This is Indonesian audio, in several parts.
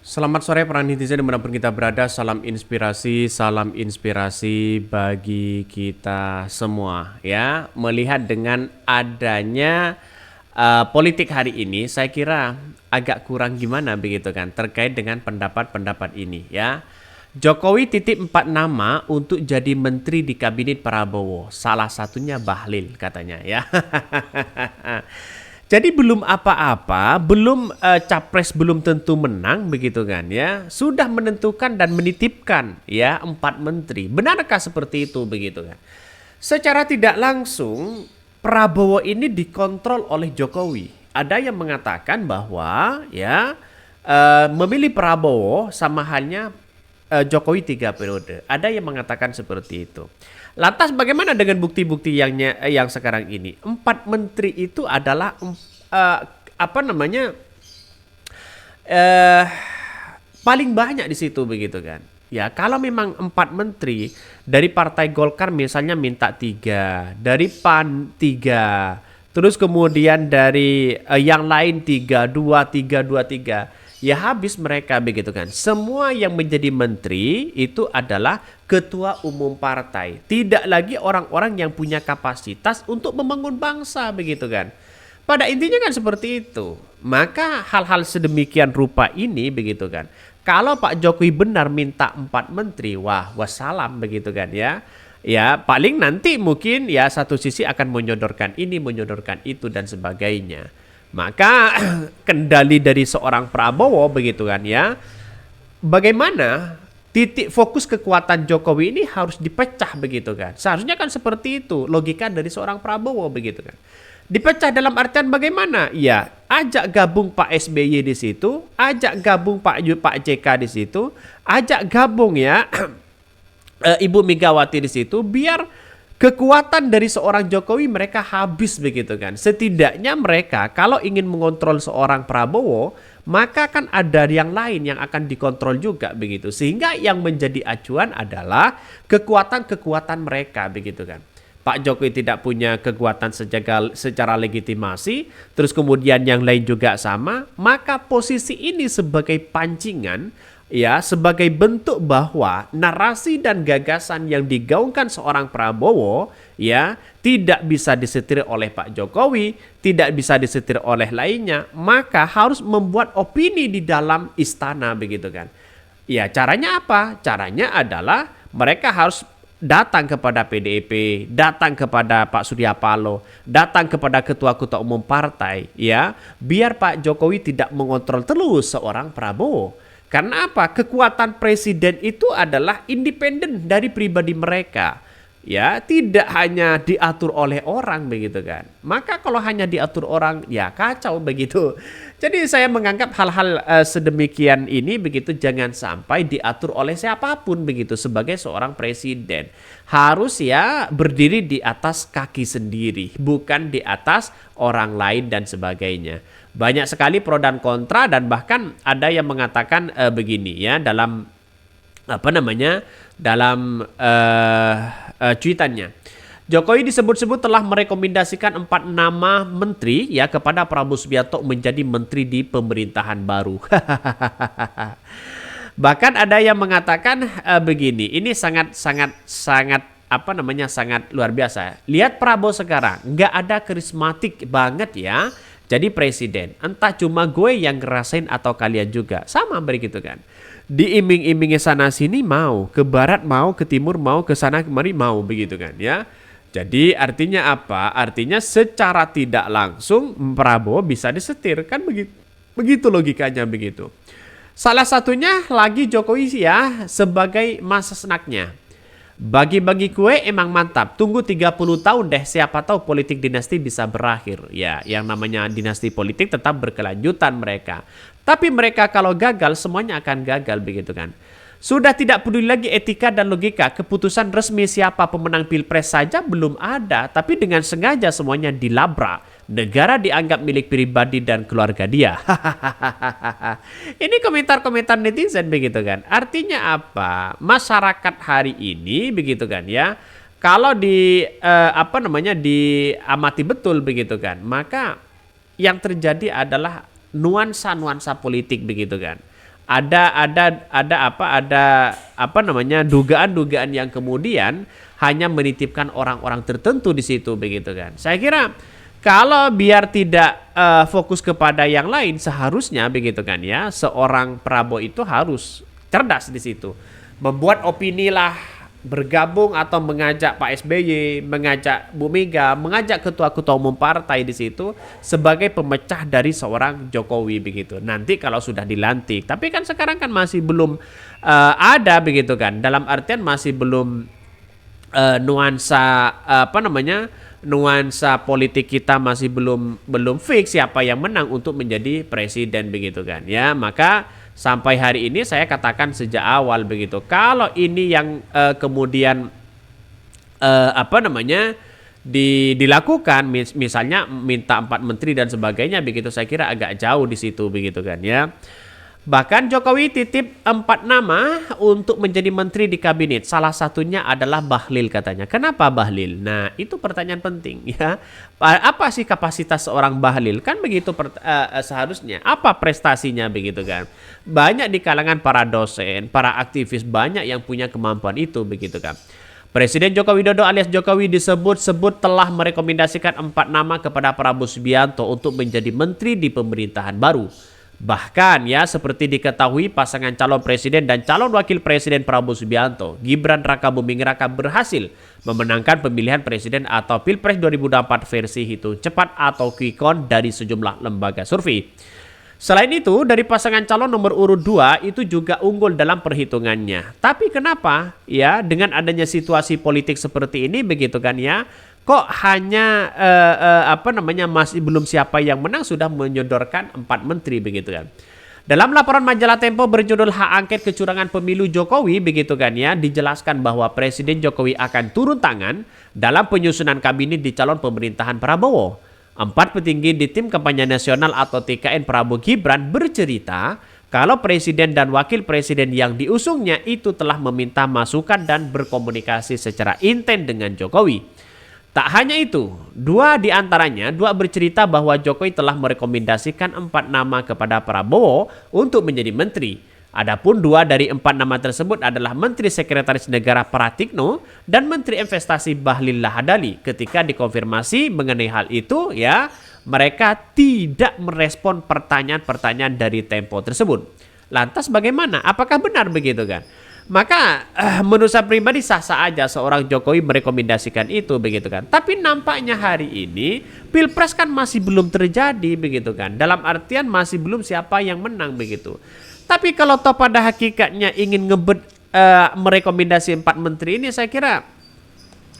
Selamat sore para netizen dimanapun kita berada, salam inspirasi bagi kita semua ya. Melihat dengan adanya politik hari ini, saya kira agak kurang gimana begitu kan terkait dengan pendapat-pendapat ini ya. Jokowi titip 4 nama untuk jadi menteri di kabinet Prabowo, salah satunya Bahlil katanya ya. Jadi belum apa-apa, belum capres belum tentu menang begitu kan ya. Sudah menentukan dan menitipkan ya 4 menteri. Benarkah seperti itu begitu kan? Secara tidak langsung Prabowo ini dikontrol oleh Jokowi. Ada yang mengatakan bahwa ya memilih Prabowo sama halnya Jokowi 3 periode. Ada yang mengatakan seperti itu. Lantas bagaimana dengan bukti-bukti yang sekarang ini? 4 menteri itu adalah eh, apa namanya eh paling banyak di situ begitu kan? Ya kalau memang 4 menteri dari Partai Golkar misalnya minta 3, dari PAN 3, terus kemudian dari yang lain 3, 2, 3, 2, 3. Ya habis mereka begitu kan. Semua yang menjadi menteri itu adalah ketua umum partai. Tidak lagi orang-orang yang punya kapasitas untuk membangun bangsa begitu kan. Pada intinya kan seperti itu. Maka hal-hal sedemikian rupa ini begitu kan. Kalau Pak Jokowi benar minta 4 menteri, wah wassalam begitu kan ya. Ya paling nanti mungkin ya satu sisi akan menyodorkan ini, menyodorkan itu dan sebagainya. Maka kendali dari seorang Prabowo begitu kan ya. Bagaimana titik fokus kekuatan Jokowi ini harus dipecah begitu kan. Seharusnya kan seperti itu logika dari seorang Prabowo begitu kan. Dipecah dalam artian bagaimana? Ya, ajak gabung Pak SBY di situ, ajak gabung Pak JK di situ, ajak gabung ya Ibu Megawati di situ biar kekuatan dari seorang Jokowi mereka habis begitu kan. Setidaknya mereka kalau ingin mengontrol seorang Prabowo, maka kan ada yang lain yang akan dikontrol juga begitu. Sehingga yang menjadi acuan adalah kekuatan-kekuatan mereka begitu kan. Pak Jokowi tidak punya kekuatan secara legitimasi, terus kemudian yang lain juga sama, maka posisi ini sebagai pancingan ya, sebagai bentuk bahwa narasi dan gagasan yang digaungkan seorang Prabowo ya tidak bisa disetir oleh Pak Jokowi, tidak bisa disetir oleh lainnya, maka harus membuat opini di dalam istana begitu kan. Ya, caranya apa? Caranya adalah mereka harus datang kepada PDIP, datang kepada Pak Surya Paloh, datang kepada ketua-ketua umum partai ya, biar Pak Jokowi tidak mengontrol terus seorang Prabowo. Karena apa? Kekuatan presiden itu adalah independen dari pribadi mereka. Ya, tidak hanya diatur oleh orang begitu kan. Maka kalau hanya diatur orang, ya kacau begitu. Jadi saya menganggap hal-hal sedemikian ini begitu jangan sampai diatur oleh siapapun begitu sebagai seorang presiden. Harus ya berdiri di atas kaki sendiri, bukan di atas orang lain dan sebagainya. Banyak sekali pro dan kontra dan bahkan ada yang mengatakan begini ya dalam apa namanya dalam cuitannya. Jokowi disebut-sebut telah merekomendasikan 4 nama menteri ya kepada Prabowo Subianto menjadi menteri di pemerintahan baru. Bahkan ada yang mengatakan begini, ini sangat apa namanya sangat luar biasa. Lihat Prabowo sekarang, nggak ada karismatik banget ya. Jadi presiden, entah cuma gue yang ngerasain atau kalian juga. Sama begitu kan. Diiming-imingi sana sini mau, ke barat mau, ke timur mau, ke sana kemari mau begitu kan ya. Jadi artinya apa? Artinya secara tidak langsung Prabowo bisa disetir kan begitu. Begitu logikanya begitu. Salah satunya lagi Jokowi sih ya sebagai masa senaknya. Bagi-bagi kue emang mantap. Tunggu 30 tahun deh siapa tahu politik dinasti bisa berakhir. Ya, yang namanya dinasti politik tetap berkelanjutan mereka. Tapi mereka kalau gagal semuanya akan gagal begitu kan. Sudah tidak peduli lagi etika dan logika. Keputusan resmi siapa pemenang pilpres saja belum ada. Tapi dengan sengaja semuanya dilabrak. Negara dianggap milik pribadi dan keluarga dia. Ini komentar-komentar netizen begitu kan. Artinya apa? Masyarakat hari ini begitu kan ya. Kalau di apa namanya diamati betul begitu kan. Maka yang terjadi adalah nuansa-nuansa politik begitu kan. ada dugaan-dugaan yang kemudian hanya menitipkan orang-orang tertentu di situ begitu kan. Saya kira kalau biar tidak fokus kepada yang lain, seharusnya begitu kan ya, seorang Prabowo itu harus cerdas di situ, membuat opini lah, bergabung atau mengajak Pak SBY, mengajak Bu Mega, mengajak ketua-ketua umum partai di situ sebagai pemecah dari seorang Jokowi begitu. Nanti kalau sudah dilantik, tapi kan sekarang kan masih belum ada begitu kan. Dalam artian masih belum nuansa politik kita masih belum fix siapa yang menang untuk menjadi presiden begitu kan ya. Maka sampai hari ini saya katakan sejak awal begitu, kalau ini yang kemudian dilakukan, misalnya minta 4 menteri dan sebagainya begitu, saya kira agak jauh di situ begitu kan ya. Bahkan Jokowi titip 4 nama untuk menjadi menteri di kabinet. Salah satunya adalah Bahlil katanya. Kenapa Bahlil? Nah, itu pertanyaan penting ya. Apa sih kapasitas seorang Bahlil? Kan begitu seharusnya. Apa prestasinya begitu kan? Banyak di kalangan para dosen, para aktivis, banyak yang punya kemampuan itu begitu kan. Presiden Joko Widodo alias Jokowi disebut-sebut telah merekomendasikan 4 nama kepada Prabowo Subianto untuk menjadi menteri di pemerintahan baru. Bahkan ya, seperti diketahui, pasangan calon presiden dan calon wakil presiden Prabowo Subianto, Gibran Rakabuming Raka, berhasil memenangkan pemilihan presiden atau Pilpres 2024 versi hitung cepat atau quick count dari sejumlah lembaga survei. Selain itu, dari pasangan calon nomor urut 2 itu juga unggul dalam perhitungannya. Tapi kenapa ya dengan adanya situasi politik seperti ini begitu kan ya, kok hanya masih belum siapa yang menang sudah menyodorkan 4 menteri begitu kan. Dalam laporan majalah Tempo berjudul Hak Angket Kecurangan Pemilu Jokowi begitu kan ya, dijelaskan bahwa Presiden Jokowi akan turun tangan dalam penyusunan kabinet di calon pemerintahan Prabowo. 4 petinggi di tim kampanye nasional atau TKN Prabowo Gibran bercerita kalau presiden dan wakil presiden yang diusungnya itu telah meminta masukan dan berkomunikasi secara intens dengan Jokowi. Tak hanya itu, 2 diantaranya bercerita bahwa Jokowi telah merekomendasikan 4 nama kepada Prabowo untuk menjadi menteri. Adapun 2 dari 4 nama tersebut adalah Menteri Sekretaris Negara Pratikno dan Menteri Investasi Bahlil Lahadalia. Ketika dikonfirmasi mengenai hal itu ya, mereka tidak merespon pertanyaan-pertanyaan dari Tempo tersebut. Lantas bagaimana? Apakah benar begitu kan? Maka menurut saya pribadi sah-sah aja seorang Jokowi merekomendasikan itu begitu kan. Tapi nampaknya hari ini Pilpres kan masih belum terjadi begitu kan. Dalam artian masih belum siapa yang menang begitu. Tapi kalau toh pada hakikatnya ingin merekomendasi 4 menteri ini, saya kira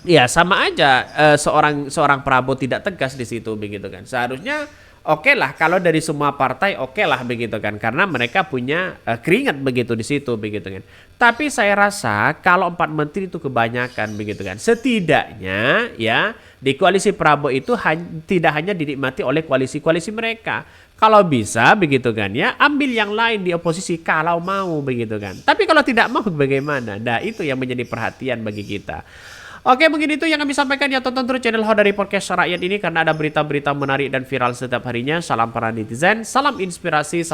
ya sama aja seorang Prabowo tidak tegas di situ begitu kan. Seharusnya oke lah kalau dari semua partai oke lah begitu kan, karena mereka punya keringat begitu di situ begitu kan. Tapi saya rasa kalau 4 menteri itu kebanyakan begitu kan. Setidaknya ya di koalisi Prabowo itu tidak hanya dinikmati oleh koalisi-koalisi mereka. Kalau bisa begitu kan ya, ambil yang lain di oposisi kalau mau begitu kan. Tapi kalau tidak mau bagaimana? Nah, itu yang menjadi perhatian bagi kita. Oke, mungkin itu yang kami sampaikan ya. Tonton terus channel Ho dari Podcast Rakyat ini karena ada berita-berita menarik dan viral setiap harinya. Salam para netizen, salam inspirasi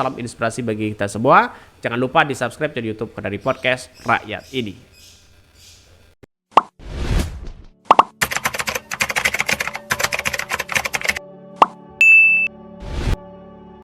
bagi kita semua. Jangan lupa di subscribe channel YouTube dari Podcast Rakyat ini.